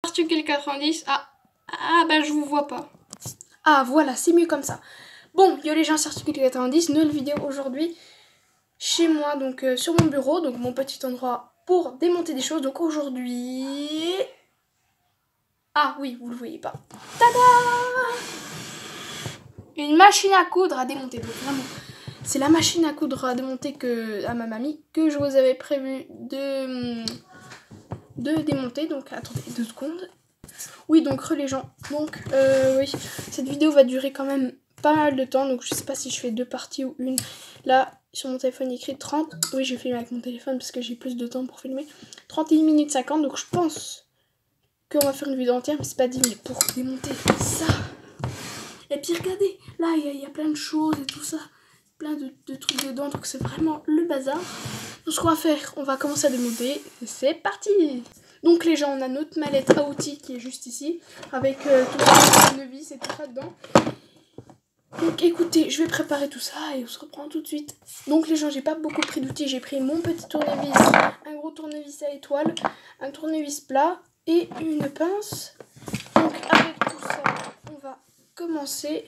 Article 90. Bah je vous vois pas. Ah voilà, c'est mieux comme ça. Bon, yo les gens, c'est Article 90, nouvelle vidéo aujourd'hui chez moi, donc sur mon bureau, donc mon petit endroit pour démonter des choses. Donc aujourd'hui... Ah oui, vous le voyez pas. Tada! Une machine à coudre à démonter, donc vraiment. C'est la machine à coudre à démonter à ma mamie que je vous avais prévu de démonter. Donc attendez 2 secondes. Oui, donc les gens. Donc oui, cette vidéo va durer quand même pas mal de temps. Donc je sais pas si je fais 2 parties ou une. Là, sur mon téléphone, il écrit 30. Oui, j'ai filmé avec mon téléphone parce que j'ai plus de temps pour filmer. 31 minutes 50. Donc je pense qu'on va faire une vidéo entière, mais c'est pas dit. Mais pour démonter ça. Et puis regardez, là, il y a plein de choses et tout ça. Plein de trucs dedans. Donc c'est vraiment le bazar. Donc ce qu'on va faire, on va commencer à démonter. Et c'est parti! Donc les gens, on a notre mallette à outils qui est juste ici, avec tout le tournevis et tout ça dedans. Donc écoutez, je vais préparer tout ça et on se reprend tout de suite. Donc les gens, j'ai pas beaucoup pris d'outils, j'ai pris mon petit tournevis, un gros tournevis à étoile, un tournevis plat et une pince. Donc avec tout ça, on va commencer.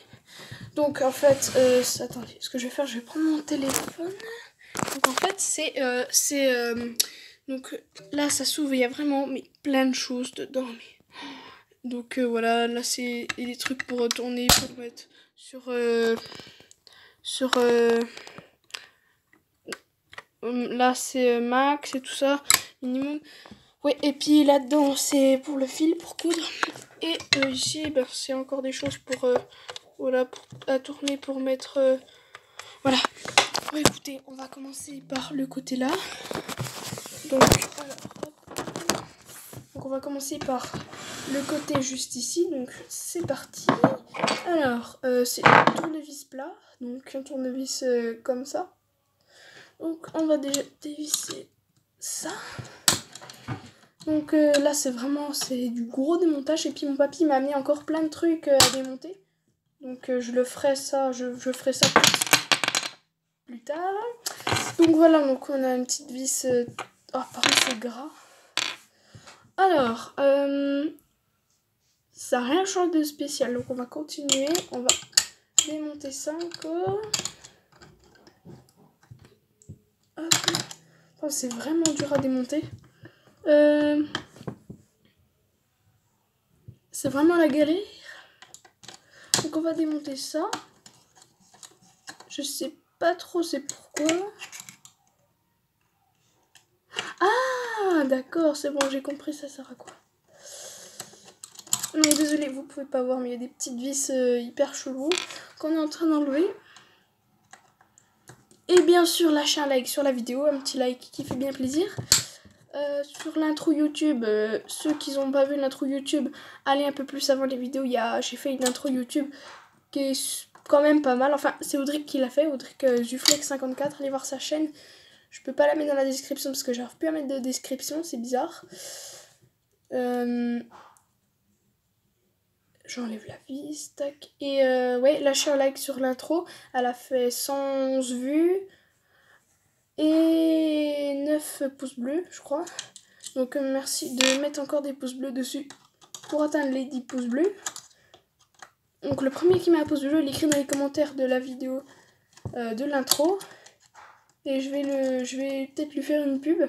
Donc en fait, attendez, ce que je vais faire, je vais prendre mon téléphone. Donc en fait, donc là ça s'ouvre, il y a vraiment plein de choses dedans. Donc voilà, là c'est des trucs pour tourner, pour mettre sur là c'est max et tout ça, minimum. Ouais, et puis là-dedans c'est pour le fil, pour coudre. Et ici c'est encore des choses pour voilà, à tourner, pour mettre voilà. Bon, écoutez, on va commencer par le côté là. Donc on va commencer par le côté juste ici, donc c'est parti. Alors, c'est un tournevis plat, donc un tournevis comme ça. Donc on va déjà dévisser ça. Donc là c'est du gros démontage, et puis mon papy m'a mis encore plein de trucs à démonter. Donc je ferai ça plus tard. Donc voilà, donc on a une petite vis. Oh par contre c'est gras. Alors, ça n'a rien changé de spécial, donc on va continuer, on va démonter ça encore. Oh, c'est vraiment dur à démonter. C'est vraiment la galère. Donc on va démonter ça. Je sais pas trop c'est pourquoi. Ah d'accord, c'est bon, j'ai compris, ça sert à quoi. Non, désolé, vous pouvez pas voir, mais il y a des petites vis hyper cheloues qu'on est en train d'enlever. Et bien sûr, lâchez un like sur la vidéo, un petit like qui fait bien plaisir. Sur l'intro YouTube, ceux qui n'ont pas vu l'intro YouTube, allez un peu plus avant les vidéos. J'ai fait une intro YouTube qui est quand même pas mal. Enfin, c'est Audric qui l'a fait, Audric Zuflex54. Allez voir sa chaîne. Je peux pas la mettre dans la description parce que j'arrive plus à mettre de description, c'est bizarre. J'enlève la vis, tac. Et ouais, lâchez un like sur l'intro. Elle a fait 111 vues et 9 pouces bleus, je crois. Donc merci de mettre encore des pouces bleus dessus pour atteindre les 10 pouces bleus. Donc le premier qui met un pouce bleu, il écrit dans les commentaires de la vidéo de l'intro. Et je vais peut-être lui faire une pub.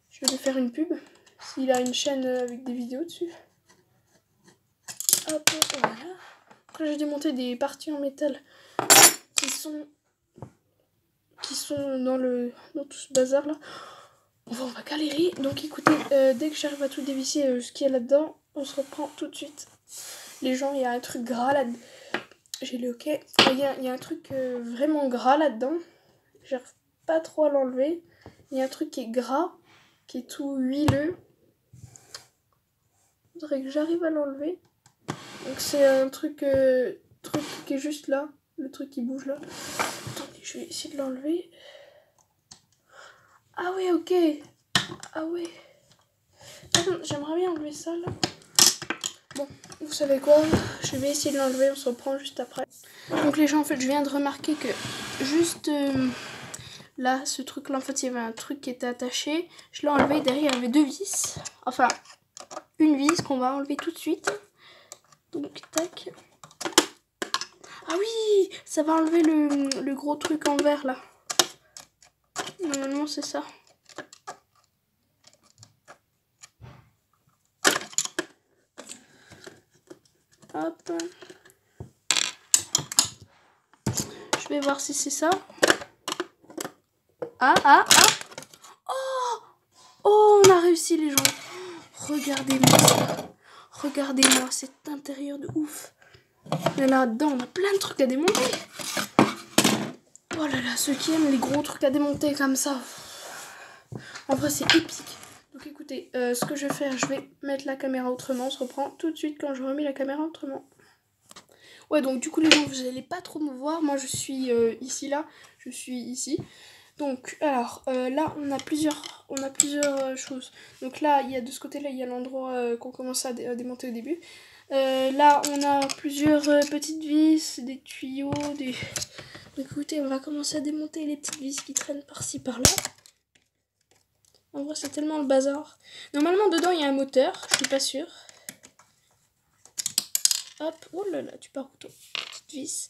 Je vais lui faire une pub s'il a une chaîne avec des vidéos dessus. Hop, voilà. Après j'ai démonté des parties en métal qui sont dans tout ce bazar là. On va galérer. Donc écoutez, dès que j'arrive à tout dévisser ce qu'il y a là-dedans, on se reprend tout de suite. Les gens, il y a un truc gras là-dedans. J'ai le ok. Il y a un truc vraiment gras là-dedans. J'arrive pas trop à l'enlever. Il y a un truc qui est gras, qui est tout huileux. Il faudrait que j'arrive à l'enlever. Donc c'est un truc qui est juste là. Le truc qui bouge là. Attendez, je vais essayer de l'enlever. Ah ouais, ok. Ah ouais. J'aimerais bien enlever ça là. Bon, vous savez quoi, je vais essayer de l'enlever, on se reprend juste après. Donc les gens, en fait, je viens de remarquer que juste là, ce truc là, en fait, il y avait un truc qui était attaché. Je l'ai enlevé, derrière il y avait 2 vis. Enfin, une vis qu'on va enlever tout de suite. Donc, tac. Ah oui, ça va enlever le gros truc en verre, là. Normalement, c'est ça. Hop. Je vais voir si c'est ça. Ah. Oh, on a réussi, les gens. Regardez-moi ça. Regardez-moi cet intérieur de ouf. Et là-dedans, on a plein de trucs à démonter. Oh là là, ceux qui aiment les gros trucs à démonter comme ça. En vrai, c'est épique. Donc écoutez, ce que je vais faire, je vais mettre la caméra autrement. On se reprend tout de suite quand je remets la caméra autrement. Ouais, donc du coup, les gens, vous n'allez pas trop me voir. Moi, je suis ici, là. Je suis ici. Donc, alors, là, on a plusieurs choses. Donc là, il y a de ce côté-là, il y a l'endroit qu'on commence à démonter au début. Là, on a plusieurs petites vis, des tuyaux, des... Donc, écoutez, on va commencer à démonter les petites vis qui traînent par-ci, par-là. En vrai, c'est tellement le bazar. Normalement, dedans, il y a un moteur, je suis pas sûre. Hop, oh là là, tu pars où toi, petite vis.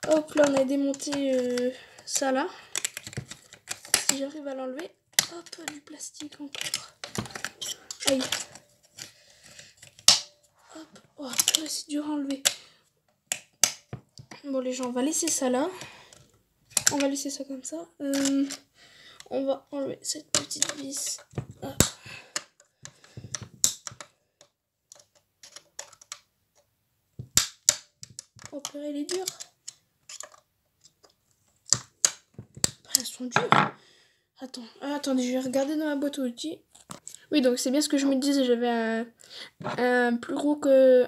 Hop, là, on a démonté ça, là. Si j'arrive à l'enlever. Hop, du plastique encore. Aïe. Hop, oh, c'est dur à enlever. Bon, les gens, on va laisser ça là. On va laisser ça comme ça. On va enlever cette petite vis. Hop. Oh, purée, elle est dure. Elles sont dures. Attendez, je vais regarder dans ma boîte à outils. Oui, donc c'est bien ce que je me disais. J'avais un plus gros que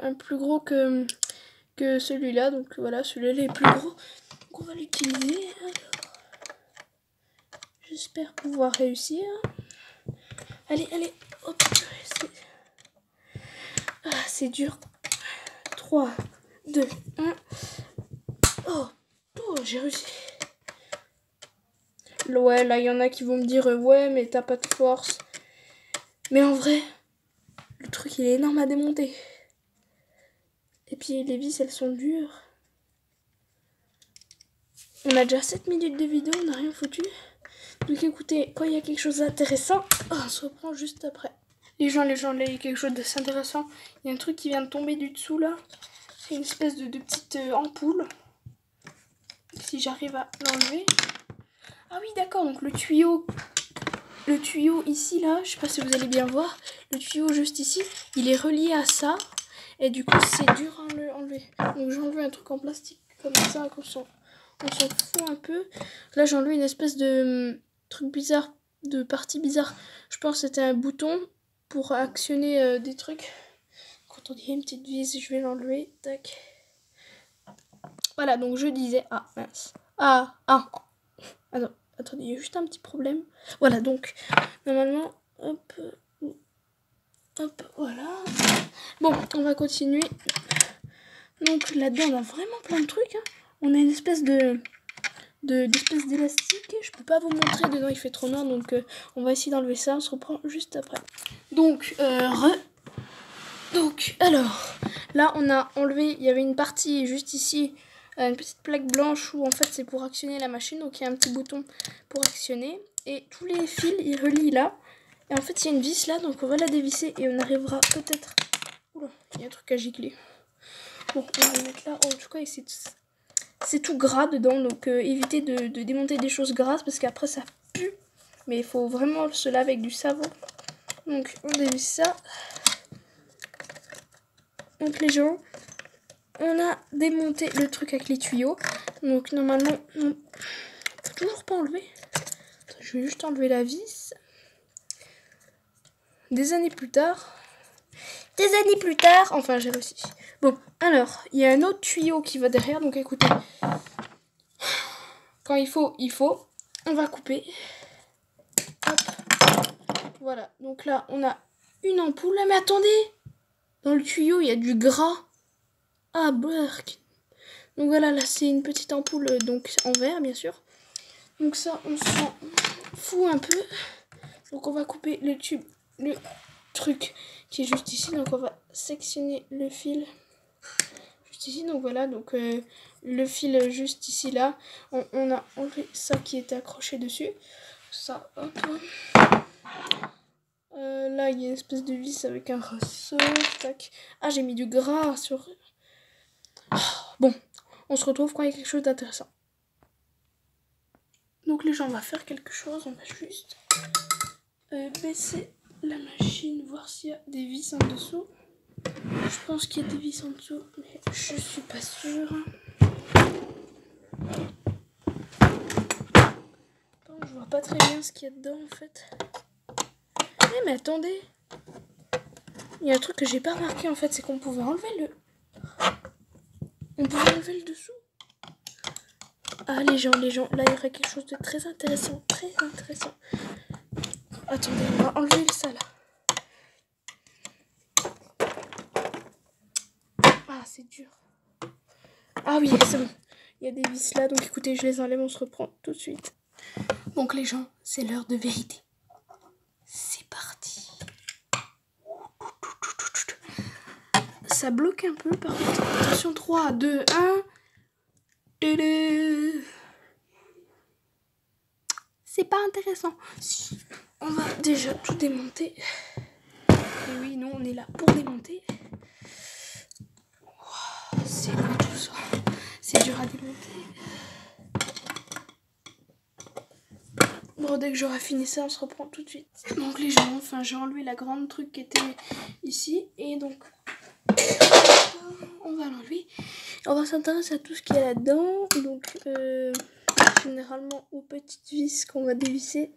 celui-là. Donc voilà, celui-là est plus gros. Donc on va l'utiliser. J'espère pouvoir réussir. Allez, hop. C'est dur. 3, 2, 1. Oh, j'ai réussi. Ouais, là, il y en a qui vont me dire ouais, mais t'as pas de force. Mais en vrai, le truc, il est énorme à démonter. Et puis, les vis, elles sont dures. On a déjà 7 minutes de vidéo, on n'a rien foutu. Donc écoutez, quand il y a quelque chose d'intéressant, on se reprend juste après. Les gens, là, il y a quelque chose d'assez intéressant. Il y a un truc qui vient de tomber du dessous, là. C'est une espèce de petite ampoule. Si j'arrive à l'enlever. Ah oui, d'accord, donc le tuyau ici, là, je sais pas si vous allez bien voir. Le tuyau juste ici, il est relié à ça. Et du coup, c'est dur à enlever. Donc j'ai enlevé un truc en plastique comme ça, on s'en fout un peu. Là, j'ai enlevé une espèce de truc bizarre, de partie bizarre. Je pense que c'était un bouton pour actionner des trucs. Quand on dit une petite vis, je vais l'enlever. Tac. Voilà, donc je disais... Ah, mince. Attendez, il y a juste un petit problème. Voilà, donc, normalement, hop, voilà. Bon, on va continuer. Donc, là-dedans, on a vraiment plein de trucs. Hein. On a une espèce d'espèce d'élastique. Je peux pas vous montrer, dedans, il fait trop noir. Donc, on va essayer d'enlever ça. On se reprend juste après. Donc, alors, là, on a enlevé, il y avait une partie juste ici, une petite plaque blanche où en fait c'est pour actionner la machine, donc il y a un petit bouton pour actionner et tous les fils ils relient là et en fait il y a une vis là, donc on va la dévisser et on arrivera peut-être... Oula, il y a un truc à gicler. Bon, on va le mettre là. Oh, en tout cas c'est tout gras dedans, donc évitez de démonter des choses grasses parce qu'après ça pue, mais il faut vraiment se laver avec du savon. Donc on dévisse ça. Donc les gens, on a démonté le truc avec les tuyaux. Donc normalement, on faut toujours pas enlever. Attends, je vais juste enlever la vis. Des années plus tard, enfin j'ai réussi. Bon, alors, il y a un autre tuyau qui va derrière. Donc écoutez, quand il faut. On va couper. Hop. Voilà, donc là, on a une ampoule. Ah, mais attendez, dans le tuyau, il y a du gras. Ah, burk. Donc voilà, là c'est une petite ampoule donc en verre bien sûr. Donc ça on s'en fout un peu. Donc on va couper le tube, truc qui est juste ici. Donc on va sectionner le fil juste ici. Donc voilà, donc le fil juste ici là. On a enlevé ça qui était accroché dessus. Ça, hop. Là il y a une espèce de vis avec un ressort. Tac. Ah, j'ai mis du gras sur... Bon, on se retrouve quand il y a quelque chose d'intéressant. Donc les gens, on va faire quelque chose. On va juste baisser la machine, voir s'il y a des vis en dessous. Je pense qu'il y a des vis en dessous, mais je suis pas sûre. Attends, je vois pas très bien ce qu'il y a dedans en fait. Mais attendez, il y a un truc que j'ai pas remarqué en fait, c'est qu'on pouvait enlever le... On pouvait enlever le dessous. Ah les gens, là il y aurait quelque chose de très intéressant, Attendez, on va enlever ça là. Ah, c'est dur. Ah oui, c'est bon. Il y a des vis là, donc écoutez, je les enlève, on se reprend tout de suite. Donc les gens, c'est l'heure de vérité. C'est parti. Ça bloque un peu, par contre. Attention, 3, 2, 1. C'est pas intéressant. On va déjà tout démonter. Et oui, nous, on est là pour démonter. Wow, c'est quoi tout ça? C'est dur à démonter. Bon, dès que j'aurai fini ça, on se reprend tout de suite. Donc les gens, enfin, j'ai enlevé la grande truc qui était ici. Et donc, on va l'enlever. On va s'intéresser à tout ce qu'il y a là-dedans. Donc, généralement, aux petites vis qu'on va dévisser.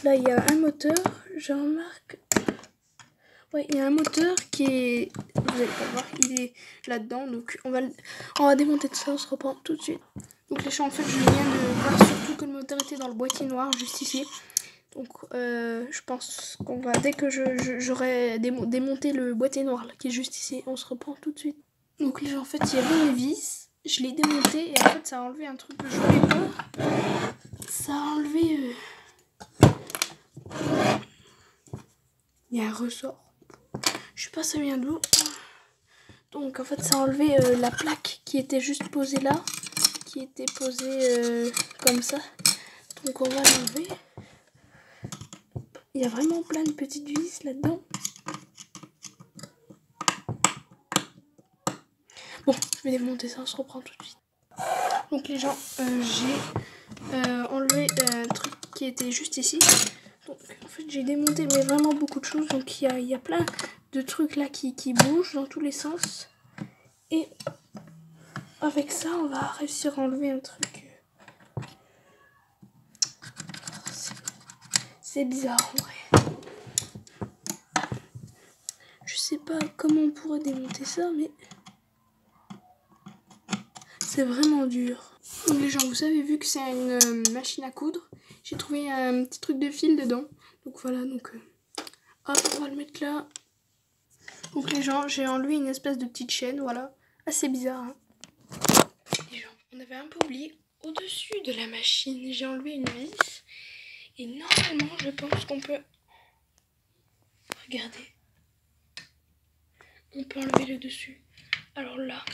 Là, il y a un moteur. Je remarque... Ouais, il y a un moteur qui est... Vous allez pas voir, il est là-dedans. Donc, on va démonter tout ça, on se reprend tout de suite. Donc les gens, en fait, je viens de voir surtout que le moteur était dans le boîtier noir, juste ici. Donc, je pense qu'on va, dès que j'aurai démonté le boîtier noir, là, qui est juste ici, on se reprend tout de suite. Donc les gens, en fait, il y avait une vis, je l'ai démonté, et en fait, ça a enlevé un truc que je voulais pas. Ça a enlevé... Il y a un ressort. Je sais pas ça vient d'où. Donc, en fait, ça a enlevé la plaque qui était juste posée là. Qui était posée comme ça. Donc on va l'enlever. Il y a vraiment plein de petites vis là-dedans. Bon, je vais démonter ça, on se reprend tout de suite. Donc les gens, j'ai enlevé un truc qui était juste ici. Donc en fait j'ai démonté mais vraiment beaucoup de choses. Donc il y a plein de trucs là qui bougent dans tous les sens. Et avec ça on va réussir à enlever un truc. C'est bizarre en vrai. Je sais pas comment on pourrait démonter ça, mais c'est vraiment dur. Donc les gens, vous savez, vu que c'est une machine à coudre, j'ai trouvé un petit truc de fil dedans. Donc voilà, donc hop, on va le mettre là. Donc les gens, j'ai enlevé une espèce de petite chaîne, voilà. Assez bizarre, hein. Les gens, on avait un peu oublié, au-dessus de la machine, j'ai enlevé une vis. Et normalement, je pense qu'on peut... Regardez. On peut enlever le dessus. Alors là...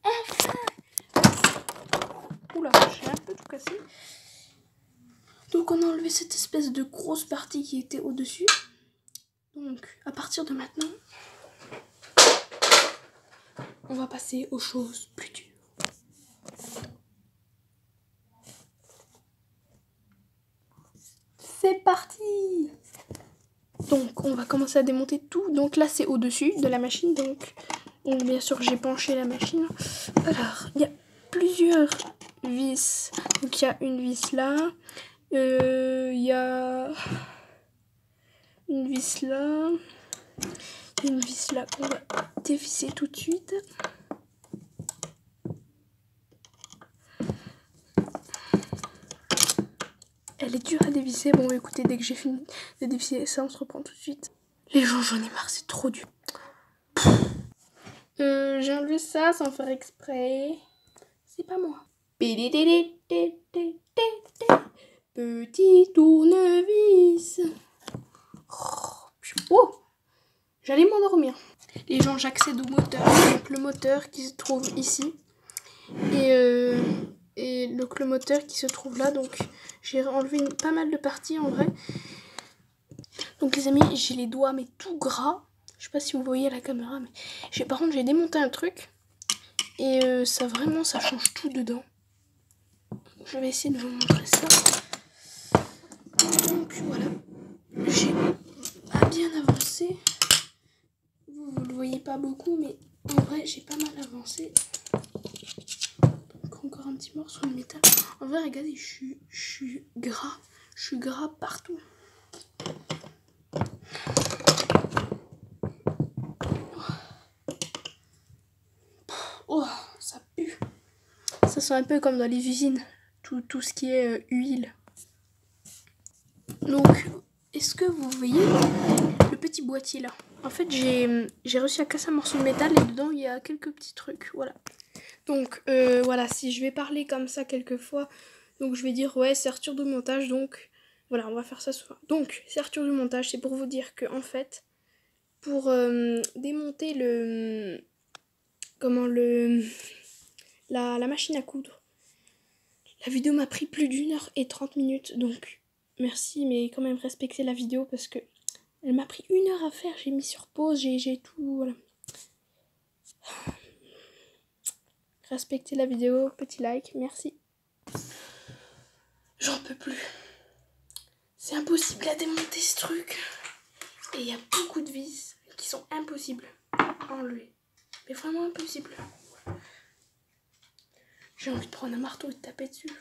Enfin! Oula, j'ai un peu tout cassé. Donc on a enlevé cette espèce de grosse partie qui était au-dessus. Donc à partir de maintenant, on va passer aux choses plus dures. C'est parti! Donc on va commencer à démonter tout. Donc là c'est au-dessus de la machine. Donc bien sûr j'ai penché la machine. Alors il y a plusieurs vis. Donc il y a une vis là. Il y a une vis là. Une vis là qu'on va dévisser tout de suite. Elle est dure à dévisser. Bon écoutez, dès que j'ai fini de dévisser ça, on se reprend tout de suite. Les gens, j'en ai marre, c'est trop dur. J'ai enlevé ça sans faire exprès. C'est pas moi. Petit tournevis. Oh, j'allais m'endormir. Les gens, j'accède au moteur. Donc le moteur qui se trouve ici. Et donc le moteur qui se trouve là. Donc j'ai enlevé pas mal de parties en vrai. Donc les amis, j'ai les doigts mais tout gras. Je sais pas si vous voyez à la caméra, mais par contre j'ai démonté un truc. Et ça vraiment, ça change tout dedans. Je vais essayer de vous montrer ça. Donc voilà, j'ai pas bien avancé. Vous le voyez pas beaucoup, mais en vrai j'ai pas mal avancé. Donc encore un petit morceau de métal. En vrai regardez, je suis gras. Je suis gras partout. Oh, ça pue. Ça sent un peu comme dans les usines. Tout ce qui est huile. Donc, est-ce que vous voyez le petit boîtier là? En fait, j'ai réussi à casser un morceau de métal et dedans, il y a quelques petits trucs. Voilà. Donc, voilà, si je vais parler comme ça quelquefois, donc je vais dire, ouais, c'est Arthur du montage. Donc, voilà, on va faire ça souvent. Donc, c'est Arthur du montage, c'est pour vous dire que, en fait, pour démonter la machine à coudre, la vidéo m'a pris plus d'1h30. Donc, merci, mais quand même respectez la vidéo parce que elle m'a pris 1 heure à faire. J'ai mis sur pause, j'ai tout, voilà. Respectez la vidéo, petit like, merci. J'en peux plus. C'est impossible à démonter ce truc. Et il y a beaucoup de vis qui sont impossibles à enlever. Mais vraiment impossible. J'ai envie de prendre un marteau et de taper dessus.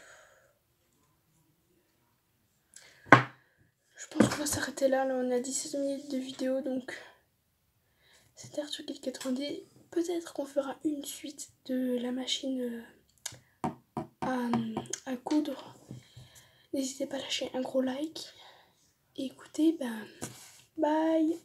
Je pense qu'on va s'arrêter là. Là, on a 17 minutes de vidéo, donc c'était Arthur Kid 90. Peut-être qu'on fera une suite de la machine à coudre. N'hésitez pas à lâcher un gros like. Et écoutez, bye.